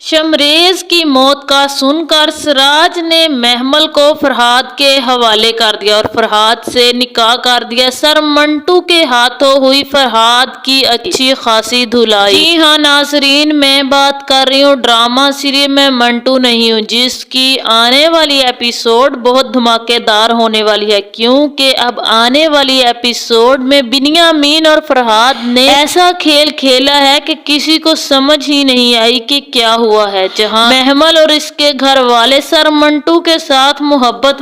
شمریز کی موت کا سن کر سراج نے محمل کو فرحاد کے حوالے کر دیا اور فرحاد سے نکاح کر دیا۔ سر منٹو کے ہاتھوں ہوئی فرحاد کی اچھی خاصی دھلائی۔ جی ہاں ناظرین، میں بات کر رہی ہوں ڈرامہ سیریل میں منٹو نہیں ہوں، جس کی آنے والی ایپیسوڈ بہت دھماکے دار ہونے والی ہے، کیونکہ اب آنے والی ایپیسوڈ میں بنیامین اور فرحاد نے ایسا کھیل کھیلا ہے کہ کسی کو سمجھ ہی نہیں آئی کہ کیا ہوا ہے۔ جہاں محمل اور اس کے گھر والے سر منٹو کے ساتھ محبت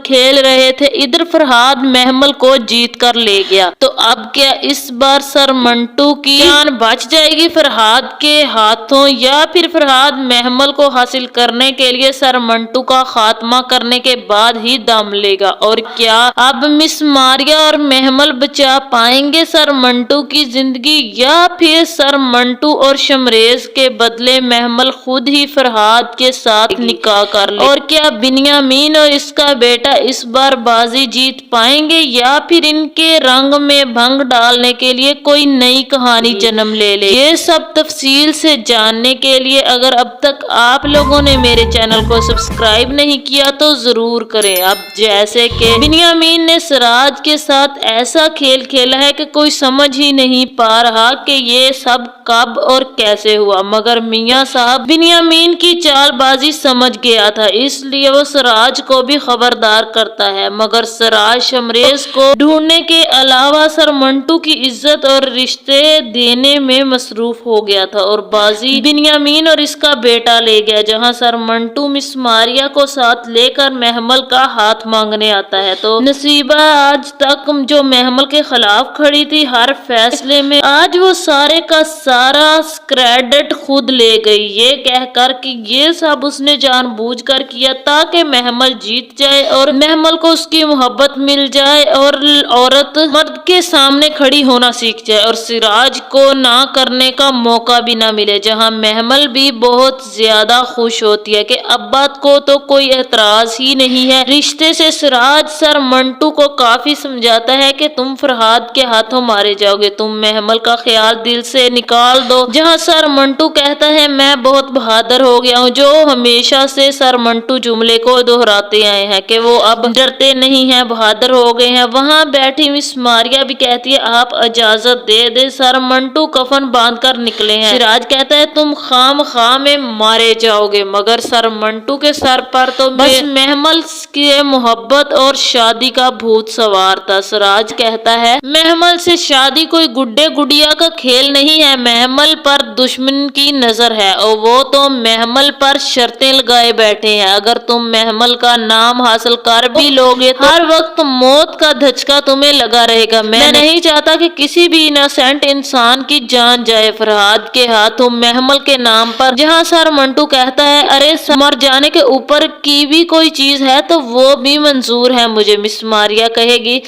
کھیل رہے تھے، ادھر فرحاد محمل کو جیت کر لے گیا۔ تو اب کیا اس بار سر منٹو کی جان بچ جائے گی فرحاد کے ہاتھوں، یا پھر فرحاد محمل کو حاصل کرنے کے لیے سر منٹو کا خاتمہ کرنے کے بعد ہی دم لے گا؟ اور کیا اب مس ماریا اور محمل بچا پائیں گے سر منٹو کی زندگی، یا پھر سر منٹو اور شمریز کے بدلے محمل خود ہی فرحاد کے ساتھ نکاح کر لے؟ اور کیا بنیامین اور اس کا بیٹا اس بار بازی جیت پائیں گے، یا پھر ان کے رنگ میں بھنگ ڈالنے کے لیے کوئی نئی کہانی جنم لے لے؟ یہ سب تفصیل سے جاننے کے لیے اگر اب تک آپ لوگوں نے میرے چینل کو سبسکرائب نہیں کیا تو ضرور کریں۔ اب جیسے کہ بنیامین نے سراج کے ساتھ ایسا کھیل کھیلا ہے کہ کوئی سمجھ ہی نہیں پا رہا کہ یہ سب کب اور کیسے ہوا، مگر میاں صاحب بنیامین کی چال بازی سمجھ گیا تھا، اس لیے وہ سراج کو بھی خبردار کرتا ہے، مگر سراج شمریز کو ڈھونڈنے کے علاوہ سر منٹو کی عزت اور رشتے دینے میں مصروف ہو گیا تھا، اور بازی بنیامین اور اس کا بیٹا لے گیا۔ جہاں سر منٹو مس ماریا کو ساتھ لے کر محمل کا ہاتھ مانگنے آتا ہے، تو نصیبہ آج تک جو محمل کے خلاف کھڑی تھی ہر فیصلے میں، آج وہ سارے کا سارا کریڈٹ خود لے گئی، یہ کہہ کر کہ یہ سب اس نے جان بوجھ کر کیا تاکہ محمل جیت جائے اور محمل کو اس کی محبت مل جائے اور عورت مرد کے سامنے کھڑی ہونا سیکھ جائے اور سراج کو نہ کرنے کا موقع بھی نہ ملے۔ جہاں محمل بھی بہت زیادہ خوش ہوتی ہے کہ ابا کو تو کوئی اعتراض ہی نہیں ہے رشتے سے۔ سراج سر منٹو کو کافی سمجھاتا ہے کہ تم فرحاد کے ہاتھوں مارے جاؤ گے، تم محمل کا خیال دل سے نکال دو۔ جہاں سر منٹو کہتا ہے میں بہت بہادر ہو گیا ہوں، جو ہمیشہ سے سر منٹو جملے کو دہراتے آئے ہیں کہ وہ اب ڈرتے نہیں ہیں، بہادر ہو گئے ہیں۔ وہاں بیٹھی مس ماریا بھی کہتی ہے آپ اجازت دے دیں، سر منٹو کفن باندھ کر نکلے ہیں۔ سراج کہتا ہے تم خواہ میں مارے جاؤ گے، مگر سر منٹو کے سر پر تو بس محمل کی محبت اور شادی کا بھوت سوار تھا۔ سراج کہتا ہے محمل سے شادی کوئی گڈے گڈیا کا کھیل نہیں ہے، محمل پر دشمن کی نظر ہے اور وہ تو محمل پر شرطیں لگائے بیٹھے ہیں، اگر تم محمل کا نام حاصل کر بھی لوگے تو ہر وقت موت کا دھچکا تمہیں لگا رہے گا۔ میں نہیں چاہتا کہ کسی بھی انوسینٹ انسان کی جان جائے فرحاد کے ہاتھوں محمل کے نام پر۔ جہاں سر منٹو کہتا ہے ارے مر جانے کے اوپر کی بھی کوئی چیز ہے تو وہ بھی منظور ہے مجھے۔ مس ماریا کہے گی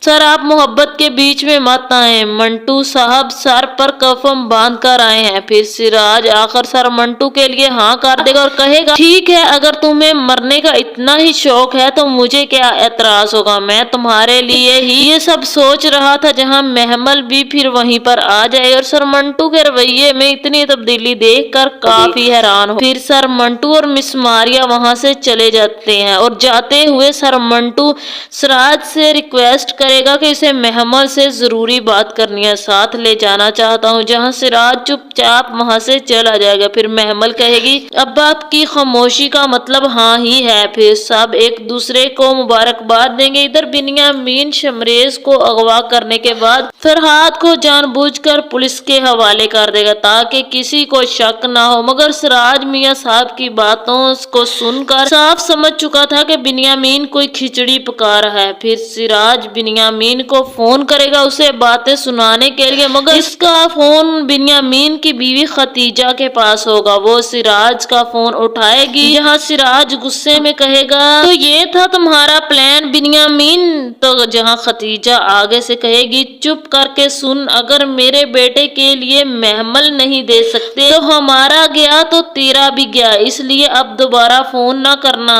سر آپ محبت کے بیچ میں مت آئیں، منٹو صاحب سر پر کفن باندھ کر آئے ہیں۔ پھر سراج آخر سر منٹو کے لیے ہاں کر دے گا اور کہے گا ٹھیک ہے، اگر تمہیں مرنے کا اتنا ہی شوق ہے تو مجھے کیا اعتراض ہوگا، میں تمہارے لیے ہی یہ سب سوچ رہا تھا۔ جہاں محمل بھی پھر وہیں پر آ جائے اور سر منٹو کے رویے میں اتنی تبدیلی دیکھ کر کافی حیران ہو۔ پھر سر منٹو اور مس ماریا وہاں سے چلے جاتے ہیں اور جاتے ہوئے سر منٹو سراج سے ریکویسٹ کرے گا کہ اسے محمل سے ضروری بات کرنی ہے، ساتھ لے جانا چاہتا ہوں۔ جہاں سراج چپ چاپ وہاں سے چلا جائے گا۔ پھر محمل کہے گی اب آپ کی خاموشی کا مطلب ہاں ہی ہے۔ پھر سب ایک دوسرے کو مبارکباد دیں گے۔ ادھر بنیامین شمریز کو اغوا کرنے کے بعد فرحاد کو جان بوجھ کر پولیس کے حوالے کر دے گا تاکہ کسی کو شک نہ ہو، مگر سراج میاں صاحب کی باتوں کو سن کر صاف سمجھ چکا تھا کہ بنیامین کوئی کھچڑی پکا رہا ہے۔ پھر سراج بنیامین کو فون کرے گا اسے باتیں سنانے کے لیے، مگر اس کا فون بنیامین کی بیوی ختیجہ کے پاس ہوگا، وہ سراج کا فون اٹھائے گی۔ جہاں سراج غصے میں کہے گا تو یہ تھا تمہارا پلان بنیامین، تو جہاں ختیجہ آگے سے کہے گی چپ کر کے سن، اگر میرے بیٹے کے لیے محمل نہیں دے سکتے تو ہمارا گیا تو تیرا بھی گیا، اس لیے اب دوبارہ فون نہ کرنا